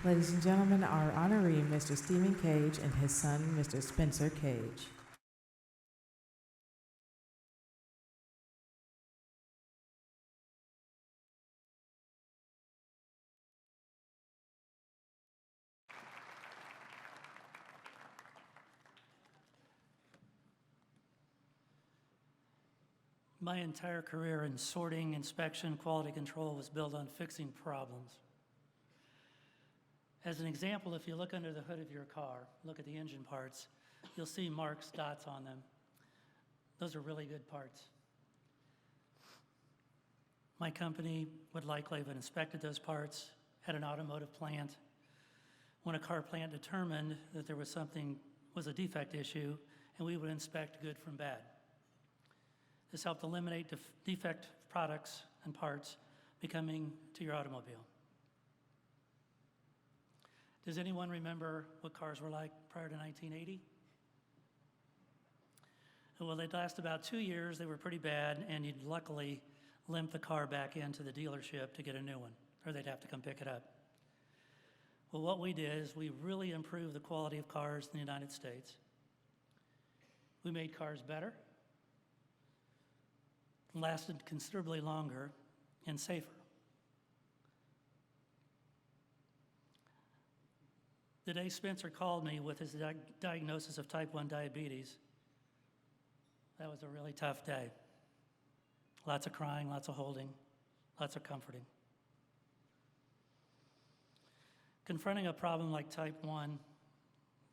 Ladies and gentlemen, our honoree, Mr. Stephen Cage, and his son, Mr. Spencer Cage. My entire career in sorting, inspection, quality control was built on fixing problems. As an example, if you look under the hood of your car, look at the engine parts, you'll see marks, dots on them. Those are really good parts. My company would likely have inspected those parts at an automotive plant. When a car plant determined that there was a defect issue, and we would inspect good from bad. This helped eliminate defect products and parts becoming to your automobile. Does anyone remember what cars were like prior to 1980? Well, they'd last about 2 years. They were pretty bad, and you'd luckily limp the car back into the dealership to get a new one, or they'd have to come pick it up. Well, what we did is we really improved the quality of cars in the United States. We made cars better, lasted considerably longer, and safer. The day Spencer called me with his diagnosis of type 1 diabetes, that was a really tough day. Lots of crying, lots of holding, lots of comforting. Confronting a problem like type 1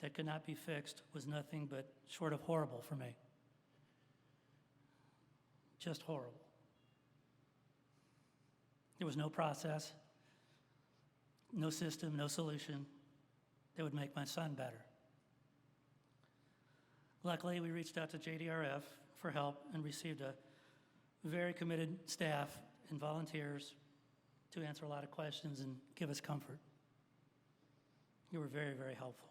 that could not be fixed was nothing but short of horrible for me. Just horrible. There was no process, no system, no solution that would make my son better. Luckily, we reached out to JDRF for help and received a very committed staff and volunteers to answer a lot of questions and give us comfort. You were very, very helpful.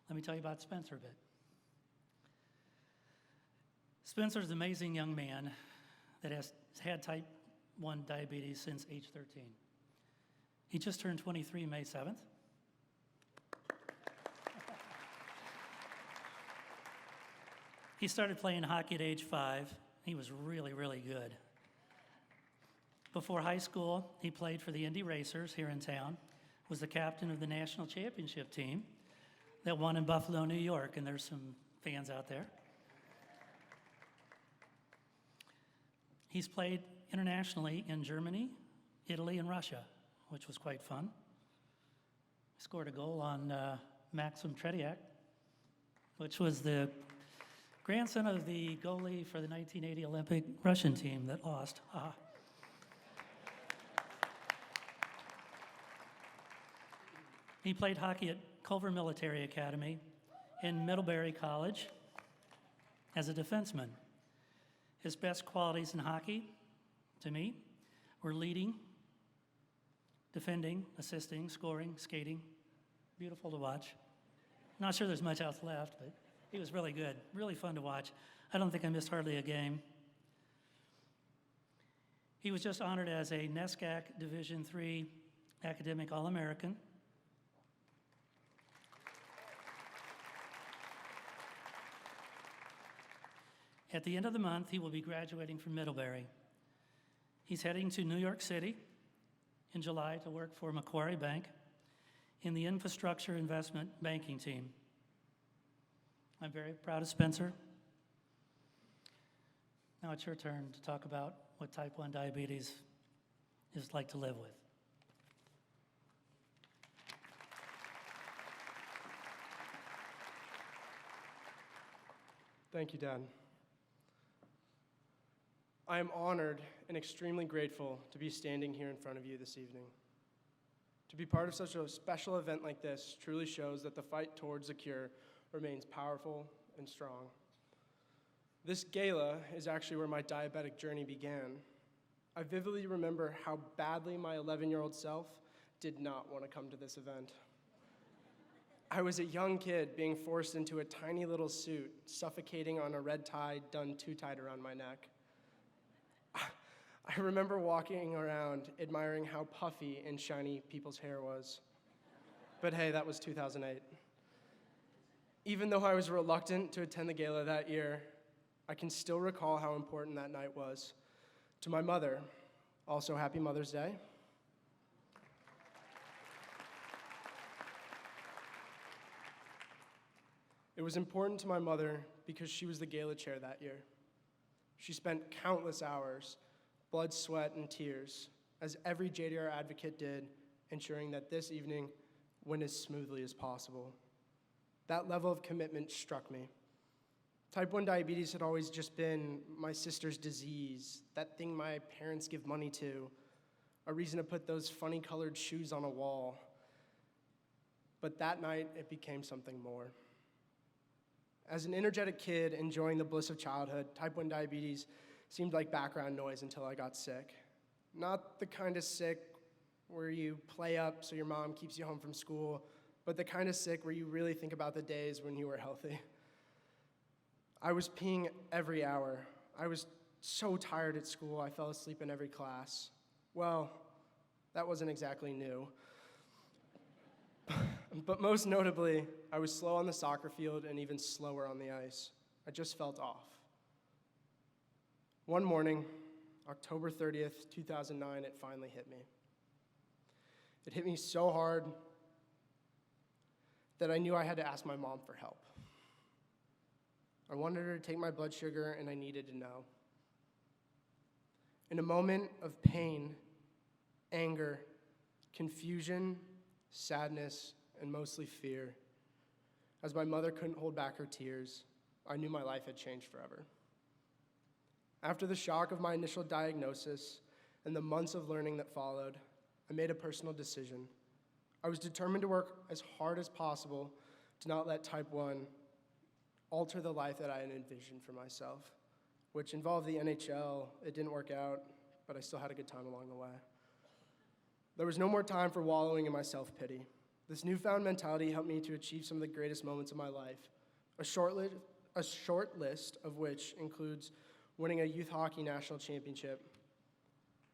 Let me tell you about Spencer a bit. Spencer's an amazing young man that has had type 1 diabetes since age 13. He just turned 23 May 7th. He started playing hockey at age 5. He was really, really good. Before high school, he played for the Indy Racers here in town, was the captain of the national championship team that won in Buffalo, New York, and there's some fans out there. He's played internationally in Germany, Italy, and Russia, which was quite fun. He scored a goal on Maxim Tretiak, which was the grandson of the goalie for the 1980 Olympic Russian team that lost. He played hockey at Culver Military Academy in Middlebury College as a defenseman. His best qualities in hockey, to me, were leading, defending, assisting, scoring, skating. Beautiful to watch. Not sure there's much else left, but he was really good, really fun to watch. I don't think I missed hardly a game. He was just honored as a NESCAC Division III Academic All-American. At the end of the month, he will be graduating from Middlebury. He's heading to New York City in July to work for Macquarie Bank in the infrastructure investment banking team. I'm very proud of Spencer. Now it's your turn to talk about what type 1 diabetes is like to live with. Thank you, Dad. I am honored and extremely grateful to be standing here in front of you this evening. To be part of such a special event like this truly shows that the fight towards a cure remains powerful and strong. This gala is actually where my diabetic journey began. I vividly remember how badly my 11-year-old self did not want to come to this event. I was a young kid being forced into a tiny little suit, suffocating on a red tie done too tight around my neck. I remember walking around admiring how puffy and shiny people's hair was. But hey, that was 2008. Even though I was reluctant to attend the gala that year, I can still recall how important that night was. To my mother, also happy Mother's Day. It was important to my mother because she was the gala chair that year. She spent countless hours, blood, sweat, and tears, as every JDR advocate did, ensuring that this evening went as smoothly as possible. That level of commitment struck me. Type 1 diabetes had always just been my sister's disease, that thing my parents give money to, a reason to put those funny colored shoes on a wall. But that night, it became something more. As an energetic kid enjoying the bliss of childhood, type 1 diabetes seemed like background noise until I got sick. Not the kind of sick where you play up so your mom keeps you home from school, but the kind of sick where you really think about the days when you were healthy. I was peeing every hour. I was so tired at school, I fell asleep in every class. Well, that wasn't exactly new. But most notably, I was slow on the soccer field and even slower on the ice. I just felt off. One morning, October 30th, 2009, it finally hit me. It hit me so hard that I knew I had to ask my mom for help. I wanted her to take my blood sugar, and I needed to know. In a moment of pain, anger, confusion, sadness, and mostly fear, as my mother couldn't hold back her tears, I knew my life had changed forever. After the shock of my initial diagnosis and the months of learning that followed, I made a personal decision. I was determined to work as hard as possible to not let type 1 alter the life that I had envisioned for myself, which involved the NHL. It didn't work out, but I still had a good time along the way. There was no more time for wallowing in my self-pity. This newfound mentality helped me to achieve some of the greatest moments of my life, a short list of which includes winning a youth hockey national championship,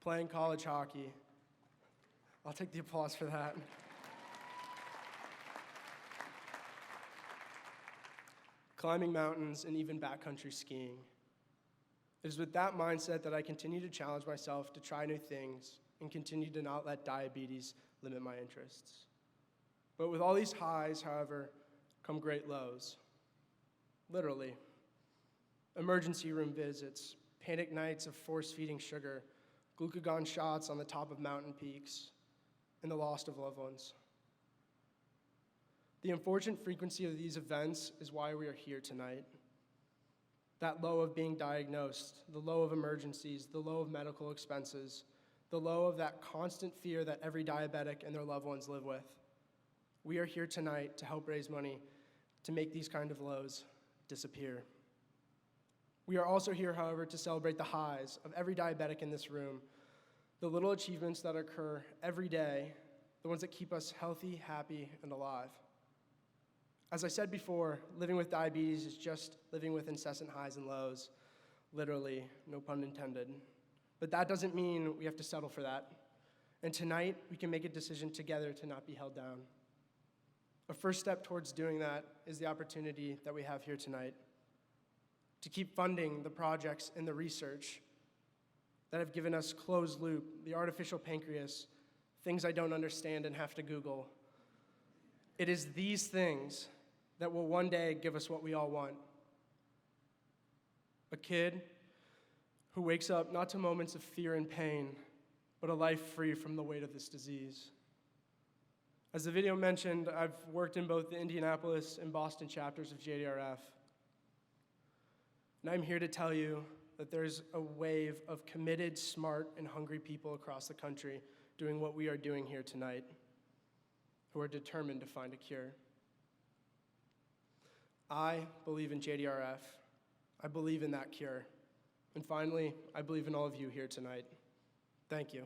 playing college hockey. I'll take the applause for that. Climbing mountains, and even backcountry skiing. It is with that mindset that I continue to challenge myself to try new things and continue to not let diabetes limit my interests. But with all these highs, however, come great lows. Literally. Emergency room visits, panic nights of force-feeding sugar, glucagon shots on the top of mountain peaks, and the loss of loved ones. The unfortunate frequency of these events is why we are here tonight. That low of being diagnosed, the low of emergencies, the low of medical expenses, the low of that constant fear that every diabetic and their loved ones live with. We are here tonight to help raise money to make these kind of lows disappear. We are also here, however, to celebrate the highs of every diabetic in this room, the little achievements that occur every day, the ones that keep us healthy, happy, and alive. As I said before, living with diabetes is just living with incessant highs and lows, literally, no pun intended. But that doesn't mean we have to settle for that. And tonight, we can make a decision together to not be held down. A first step towards doing that is the opportunity that we have here tonight to keep funding the projects and the research that have given us closed loop, the artificial pancreas, things I don't understand and have to Google. It is these things that will one day give us what we all want. A kid who wakes up not to moments of fear and pain, but a life free from the weight of this disease. As the video mentioned, I've worked in both the Indianapolis and Boston chapters of JDRF. And I'm here to tell you that there's a wave of committed, smart, and hungry people across the country doing what we are doing here tonight, who are determined to find a cure. I believe in JDRF. I believe in that cure. And finally, I believe in all of you here tonight. Thank you.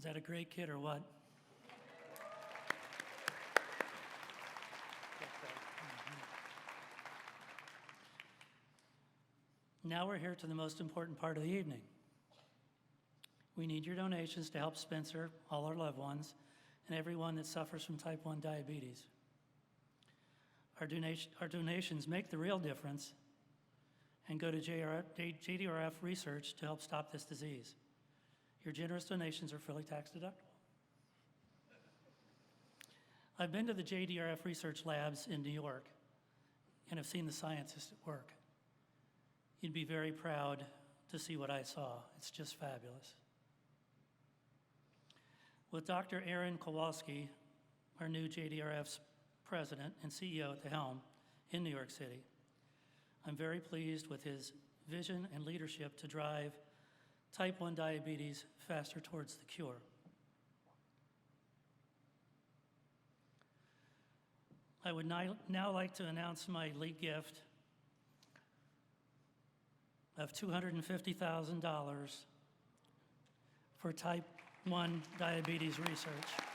Is that a great kid or what? Now we're here to the most important part of the evening. We need your donations to help Spencer, all our loved ones, and everyone that suffers from type 1 diabetes. Our donations make the real difference and go to JDRF research to help stop this disease. Your generous donations are fully tax deductible. I've been to the JDRF research labs in New York and have seen the scientists at work. You'd be very proud to see what I saw. It's just fabulous. With Dr. Aaron Kowalski, our new JDRF's president and CEO at the helm in New York City, I'm very pleased with his vision and leadership to drive type 1 diabetes faster towards the cure. I would now like to announce my lead gift of $250,000 for type 1 diabetes research.